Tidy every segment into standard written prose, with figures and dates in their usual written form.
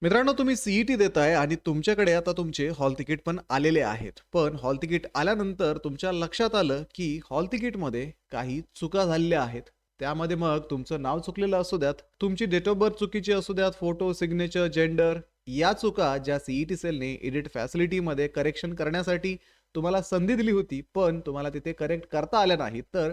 मित्रांनो, तुम्ही सीईटी देताय आणि तुमच्याकडे आता तुमचे हॉल तिकीट पण आलेले आहेत. पण हॉल तिकीट आल्यानंतर तुमच्या लक्षात आलं, की हॉल तिकीटमध्ये काही चुका झालेल्या आहेत. त्यामध्ये मग तुमचं नाव चुकलेलं असू द्यात, तुमची डेट ऑफ बर्थ चुकीची असू द्यात, फोटो, सिग्नेचर, जेंडर या चुका ज्या सीईटी सेलने एडिट फॅसिलिटीमध्ये करेक्शन करण्यासाठी तुम्हाला संधी दिली होती, पण तुम्हाला तिथे करेक्ट करता आल्या नाहीत. तर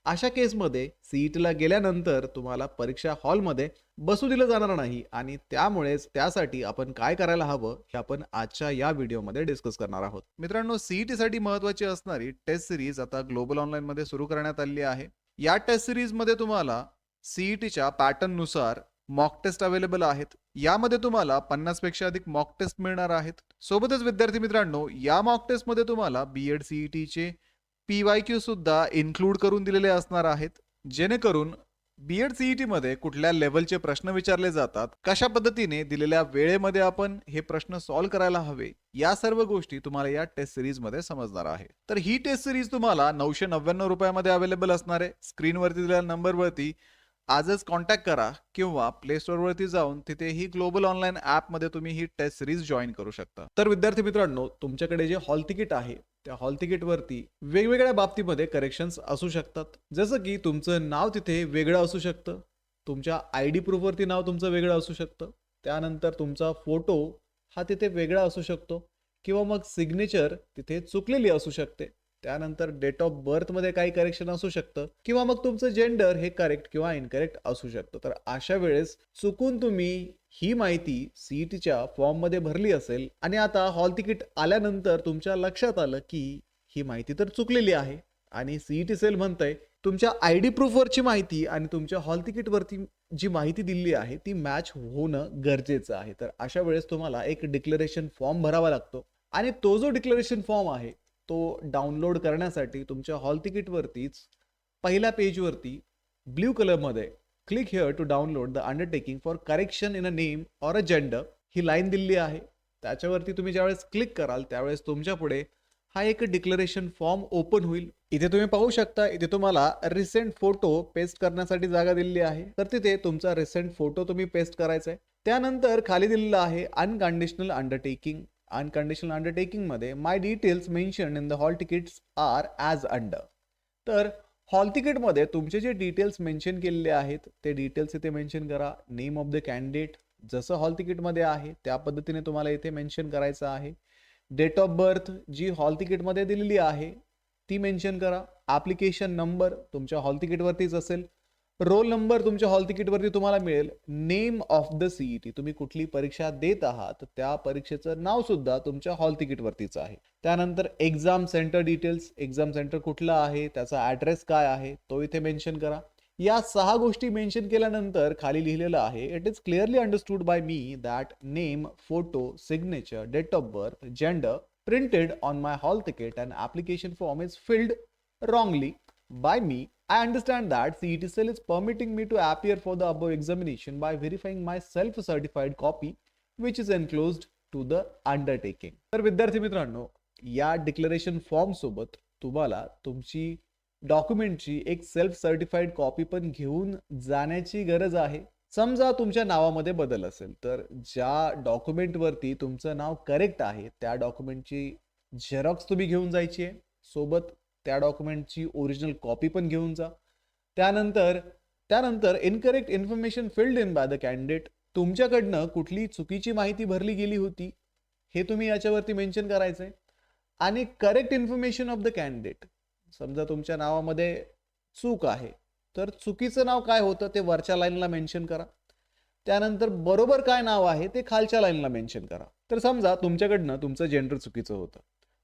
अशा केसमध्ये सीईटीला गेल्यानंतर तुम्हाला परीक्षा हॉलमध्ये बसू दिलं जाणार नाही आणि त्यामुळेच त्यासाठी आपण काय करायला हवं हे आपण आजच्या या व्हिडिओमध्ये डिस्कस करणार आहोत. मित्रांनो, सीईटी साठी महत्त्वाची असणारी टेस्ट सिरीज आता ग्लोबल ऑनलाईन मध्ये सुरू करण्यात आली आहे. या टेस्ट सिरीज मध्ये तुम्हाला सीईटीच्या पॅटर्न नुसार मॉक टेस्ट अवेलेबल आहेत. यामध्ये तुम्हाला 50 पेक्षा अधिक मॉक टेस्ट मिळणार आहेत. सोबतच विद्यार्थी मित्रांनो, या मॉक टेस्ट मध्ये तुम्हाला बीएड सीईटीचे PYQ सुद्धा इन्क्लूड करून दिलेले असणार आहेत, जेणेकरून बीएड सीईटी मध्ये कुठल्या लेवलचे प्रश्न विचारले जातात, कशा पद्धतीने दिलेल्या वेळेमध्ये आपण हे प्रश्न सॉल्व्ह करायला हवे, या सर्व गोष्टी तुम्हाला या टेस्ट सिरीज मध्ये समजणार आहे. तर ही टेस्ट सिरीज तुम्हाला 999 रुपयामध्ये अवेलेबल असणार आहे. स्क्रीनवरती दिलेल्या नंबरवरती आजच कॉन्टॅक्ट करा किंवा प्ले स्टोअरवरती जाऊन तिथे ही ग्लोबल ऑनलाईन ॲपमध्ये तुम्ही ही टेस्ट सिरीज जॉईन करू शकता. तर विद्यार्थी मित्रांनो, तुमच्याकडे जे हॉल तिकीट आहे त्या हॉल तिकीटवरती वेगवेगळ्या बाबतीमध्ये करेक्शन्स असू शकतात. जसं की तुमचं नाव तिथे वेगळं असू शकतं, तुमच्या ID प्रूफवरती नाव तुमचं वेगळं असू शकतं, त्यानंतर तुमचा फोटो हा तिथे वेगळा असू शकतो किंवा मग सिग्नेचर तिथे चुकलेली असू शकते. त्यानंतर डेट ऑफ बर्थमध्ये काही करेक्शन असू शकतं किंवा मग तुमचं जेंडर हे करेक्ट किंवा इनकरेक्ट असू शकतं. तर अशा वेळेस चुकून तुम्ही ही माहिती सीईटीच्या फॉर्ममध्ये भरली असेल आणि आता हॉल तिकीट आल्यानंतर तुमच्या लक्षात आलं की ही माहिती तर चुकलेली आहे आणि सीईटी सेल म्हणतंय तुमच्या ID प्रूफवरची माहिती आणि तुमच्या हॉल तिकीटवरती जी माहिती दिली आहे ती मॅच होणं गरजेचं आहे. तर अशा वेळेस तुम्हाला एक डिक्लेरेशन फॉर्म भरावा लागतो आणि तो जो डिक्लेरेशन फॉर्म आहे तो डाउनलोड करण्यासाठी तुमच्या हॉल तिकीटवरतीच पहिल्या पेजवरती ब्ल्यू कलरमध्ये click here to download the undertaking for correction in a name or a gender ही लाईन दिलेली आहे. त्याच्यावरती तुम्ही ज्यावेळेस क्लिक कराल त्यावेळेस तुमच्या पुढे हा एक डिक्लेरेशन फॉर्म ओपन होईल. इथे तुम्ही पाहू शकता, इथे तुम्हाला रिसेंट फोटो पेस्ट करण्यासाठी जागा दिलेली आहे. तर तिथे तुमचा रिसेंट फोटो तुम्ही पेस्ट करायचा आहे. त्यानंतर खाली दिलेलं आहे अनकंडिशनल अंडरटेकिंग. अनकंडिशनल अंडरटेकिंग मध्ये my details mention in the hall tickets are as under. तर हॉल तिकीटमध्ये तुमचे जे डिटेल्स मेन्शन केलेले आहेत ते डिटेल्स इथे मेन्शन करा. नेम ऑफ द कॅन्डिडेट जसं हॉल तिकीटमध्ये आहे त्या पद्धतीने तुम्हाला इथे मेन्शन करायचं आहे. डेट ऑफ बर्थ जी हॉल तिकीटमध्ये दिलेली आहे ती मेन्शन करा. ॲप्लिकेशन नंबर तुमच्या हॉल तिकीटवरतीच असेल. रोल नंबर तुमच्या हॉल तिकीटवरती तुम्हाला मिळेल. नेम ऑफ द सीईटी तुम्ही कुठली परीक्षा देत आहात त्या परीक्षेचं नाव सुद्धा तुमच्या हॉल तिकीटवरतीच आहे. त्यानंतर exam centre details, exam centre कुठलं आहे, त्याचा ॲड्रेस काय आहे तो इथे मेन्शन करा. या 6 गोष्टी मेन्शन केल्यानंतर खाली लिहिलेलं आहे, it is clearly understood by me that name, photo, signature, date of birth, gender printed on my hall ticket and application form is filled wrongly by me. I understand that CET cell is permitting me to appear for the above examination by verifying my self-certified copy which is enclosed to the undertaking. तर विद्यार्थी मित्रांनो, या declaration form सोबत तुम्हाला तुमची डॉक्युमेंटची एक self certified copy पण घेऊन जाण्याची गरज आहे. समजा तुमच्या नावामध्ये बदल असेल तर ज्या डॉक्युमेंटवरती तुमचं नाव करेक्ट आहे त्या डॉक्युमेंटची झेरॉक्स तुम्ही घेऊन जायची आहे. सोबत त्या डॉक्युमेंटची ओरिजिनल कॉपी पण घेऊन जा. त्यानंतर त्यानंतर incorrect information filled in by the candidate तुमच्याकडनं कुठली चुकीची माहिती भरली गेली होती हे तुम्ही याच्यावरती मेन्शन करायचं आहे. आणि correct information of the candidate समजा तुमच्या नावामध्ये चूक आहे तर चुकीचं नाव काय होतं ते वरच्या लाईनला मेन्शन करा. त्यानंतर बरोबर काय नाव आहे ते खालच्या लाईनला मेन्शन करा. तर समजा तुमच्याकडनं तुमचं जेंडर चुकीचं होतं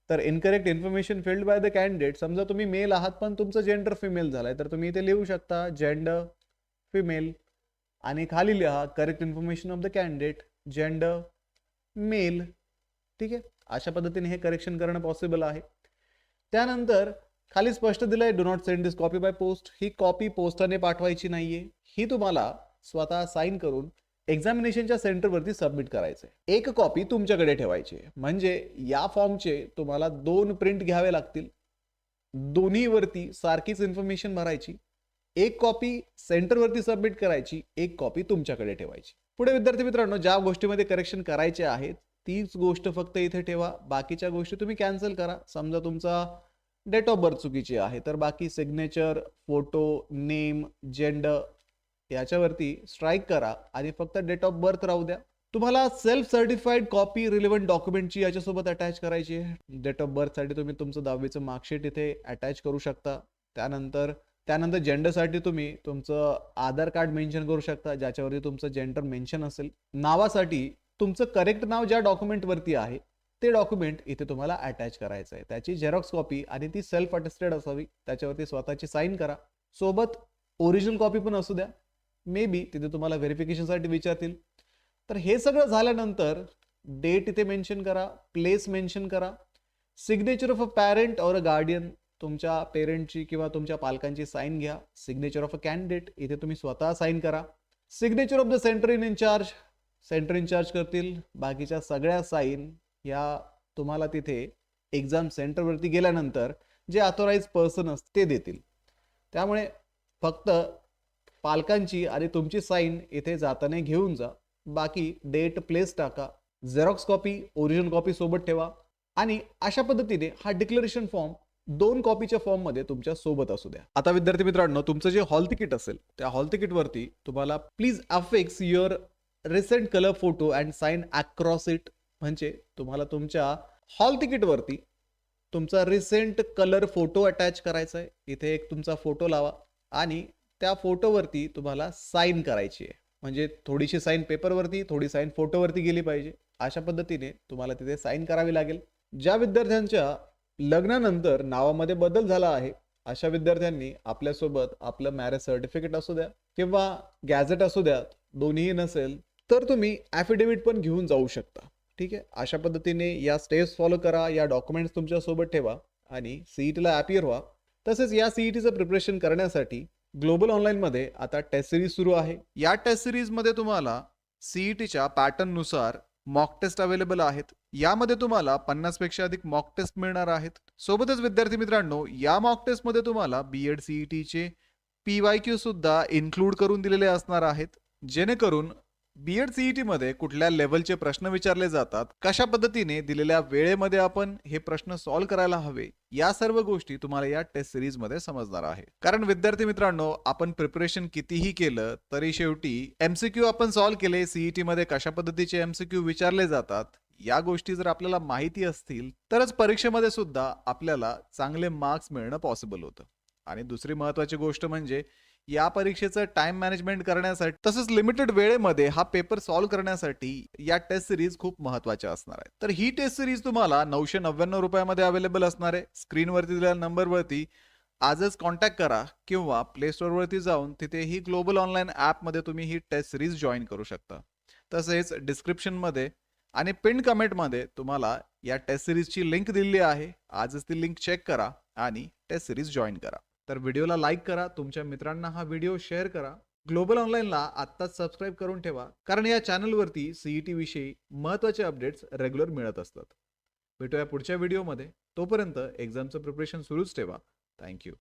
तर incorrect information filled by the candidate समजा तुम्ही मेल आहात पण तुमचं जेंडर फिमेल झालंय तर तुम्ही इथे लिहू शकता जेंडर फिमेल आणि खाली लिहा correct information of the candidate gender male. ठीक आहे, अशा पद्धतीने हे करेक्शन करणं पॉसिबल आहे. त्यानंतर खाली स्पष्ट दिलंय do not send this copy by post. He copy पोस्टाने पाठवायची नाहीये. ही तुम्हाला स्वतः साइन करून एक्झामिनेशनच्या सेंटरवरती सबमिट करायचंय. एक कॉपी तुमच्याकडे ठेवायची आहे. म्हणजे या फॉर्मचे तुम्हाला 2 प्रिंट घ्यावे लागतील. दोन्हीवरती सारखीच इन्फॉर्मेशन भरायची. एक कॉपी सेंटरवरती सबमिट करायची, एक कॉपी तुमच्याकडे ठेवायची. पुढे विद्यार्थी मित्रांनो, ज्या गोष्टीमध्ये करेक्शन करायचे आहेत तीच गोष्ट फक्त इथे ठेवा. बाकीच्या गोष्टी तुम्ही कॅन्सल करा. समजा तुमचा डेट ऑफ बर्थ चुकीची आहे, तर बाकी सिग्नेचर, फोटो, नेम, जेंडर याच्यावरती स्ट्राईक करा आणि फक्त डेट ऑफ बर्थ राहू द्या. तुम्हाला सेल्फ सर्टिफाईड कॉपी रिलेव्हंट डॉक्युमेंटची याच्यासोबत अटॅच करायची आहे. डेट ऑफ बर्थसाठी तुम्ही तुमचं 10वीचं मार्कशीट इथे अटॅच करू शकता. त्यानंतर जेंडरसाठी तुम्ही तुमचं आधार कार्ड मेन्शन करू शकता, ज्याच्यावरती तुमचं जेंडर मेन्शन असेल. नावासाठी तुमचं करेक्ट नाव ज्या डॉक्युमेंटवरती आहे ते डॉक्युमेंट इथे तुम्हाला अटॅच करायचं आहे. त्याची झेरॉक्स कॉपी आणि ती सेल्फ अटेस्टेड असावी. त्याच्यावरती स्वतःची साईन करा. सोबत ओरिजिनल कॉपी पण असू द्या. मे बी तिथे तुम्हाला व्हेरिफिकेशनसाठी विचारतील. तर हे सगळं झाल्यानंतर डेट इथे मेन्शन करा, प्लेस मेन्शन करा, सिग्नेचर ऑफ अ पॅरेंट और अ गार्डियन, तुमच्या पेरेंटची किंवा तुमच्या पालकांची साईन घ्या. सिग्नेचर ऑफ अ कॅन्डिडेट इथे तुम्ही स्वतः साईन करा. Signature of the centre in incharge, centre incharge करतील. बाकीच्या सगळ्या साईन या तुम्हाला तिथे एक्झाम सेंटरवरती गेल्यानंतर जे ऑथोराइज पर्सन असते ते देतील. त्यामुळे फक्त पालकांची आणि तुमची साईन इथे जाताना घेऊन जा. बाकी डेट, प्लेस टाका. झेरॉक्स कॉपी, ओरिजिनल कॉपी सोबत ठेवा आणि अशा पद्धतीने हा डिक्लेरेशन फॉर्म 2 कॉपीच्या फॉर्ममध्ये तुमच्या सोबत असू द्या. आता विद्यार्थी मित्रांनो, तुमचं जे हॉल तिकीट असेल त्या हॉल तिकीटवरती तुम्हाला please affix your recent colour photo and sign across it. म्हणजे तुम्हाला तुमच्या हॉल तिकीटवरती तुमचा रिसेंट कलर फोटो अटॅच करायचा आहे. इथे एक तुमचा फोटो लावा आणि त्या फोटोवरती तुम्हाला साईन करायची आहे. म्हणजे थोडीशी साईन पेपरवरती, थोडी साईन फोटोवरती गेली पाहिजे. अशा पद्धतीने तुम्हाला तिथे साईन करावी लागेल. ज्या विद्यार्थ्यांच्या लग्नानंतर नावामध्ये बदल झाला आहे अशा विद्यार्थ्यांनी आपल्यासोबत आपलं मॅरेज सर्टिफिकेट असू द्या किंवा गॅझेट असू द्या, दोन्हीही नसेल तर तुम्ही ॲफिडेव्हिट पण घेऊन जाऊ शकता. ठीक आहे. अशा पद्धतीने या स्टेप्स फॉलो करा, या डॉक्युमेंट्स तुमच्या सोबत ठेवा आणि सीईटीला अपियर व्हा. तसेच या सीईटीचं प्रिपरेशन करण्यासाठी ग्लोबल ऑनलाईनमध्ये आता टेस्ट सिरीज सुरू आहे. या टेस्ट सिरीजमध्ये तुम्हाला सीईटीच्या पॅटर्ननुसार मॉक टेस्ट अवेलेबल आहेत. यामध्ये तुम्हाला 50 पेक्षा अधिक मॉक टेस्ट मिळणार आहेत. सोबतच विद्यार्थी मित्रांनो, या मॉक टेस्टमध्ये तुम्हाला बीएड सीईटीचे PYQ सुद्धा इन्क्लूड करून दिलेले असणार आहेत, जेणेकरून बीएड सीईटी मध्ये कुठल्या लेवलचे प्रश्न विचारले जातात, कशा पद्धतीने दिलेल्या वेळेमध्ये आपण हे प्रश्न सॉल्व्ह करायला हवे, या सर्व गोष्टी तुम्हाला या टेस्ट सिरीज मध्ये समजणार आहे. कारण विद्यार्थी मित्रांनो, आपण प्रिपरेशन कितीही केलं तरी शेवटी MCQ आपण सॉल्व्ह केले, सीईटी मध्ये कशा पद्धतीचे MCQ विचारले जातात या गोष्टी जर आपल्याला माहिती असतील तरच परीक्षेमध्ये सुद्धा आपल्याला चांगले मार्क्स मिळणं पॉसिबल होतं. आणि दुसरी महत्त्वाची गोष्ट म्हणजे या परीक्षेचं टाइम मॅनेजमेंट करण्यासाठी तसंच लिमिटेड वेळेमध्ये हा पेपर सॉल्व्ह करण्यासाठी या टेस्ट सिरीज खूप महत्त्वाच्या असणार आहे. तर ही टेस्ट सिरीज तुम्हाला 999 रुपयामध्ये अवेलेबल असणार आहे. स्क्रीनवरती दिलेल्या नंबरवरती आजच कॉन्टॅक्ट करा किंवा प्ले स्टोअरवरती जाऊन तिथे ही ग्लोबल ऑनलाईन ॲपमध्ये तुम्ही ही टेस्ट सिरीज जॉईन करू शकता. तसेच डिस्क्रिप्शनमध्ये आणि पिन कमेंटमध्ये तुम्हाला या टेस्ट सिरीजची लिंक दिलेली आहे. आजच ती लिंक चेक करा आणि टेस्ट सिरीज जॉईन करा. तर व्हिडिओला लाईक करा, तुमच्या मित्रांना हा व्हिडिओ शेअर करा. ग्लोबल ऑनलाईनला आत्ताच सबस्क्राईब करून ठेवा, कारण या चॅनलवरती सीईटी विषयी महत्त्वाचे अपडेट्स रेग्युलर मिळत असतात. भेटूया पुढच्या व्हिडिओमध्ये. तोपर्यंत एक्झामचं प्रिपरेशन सुरूच ठेवा. थँक्यू.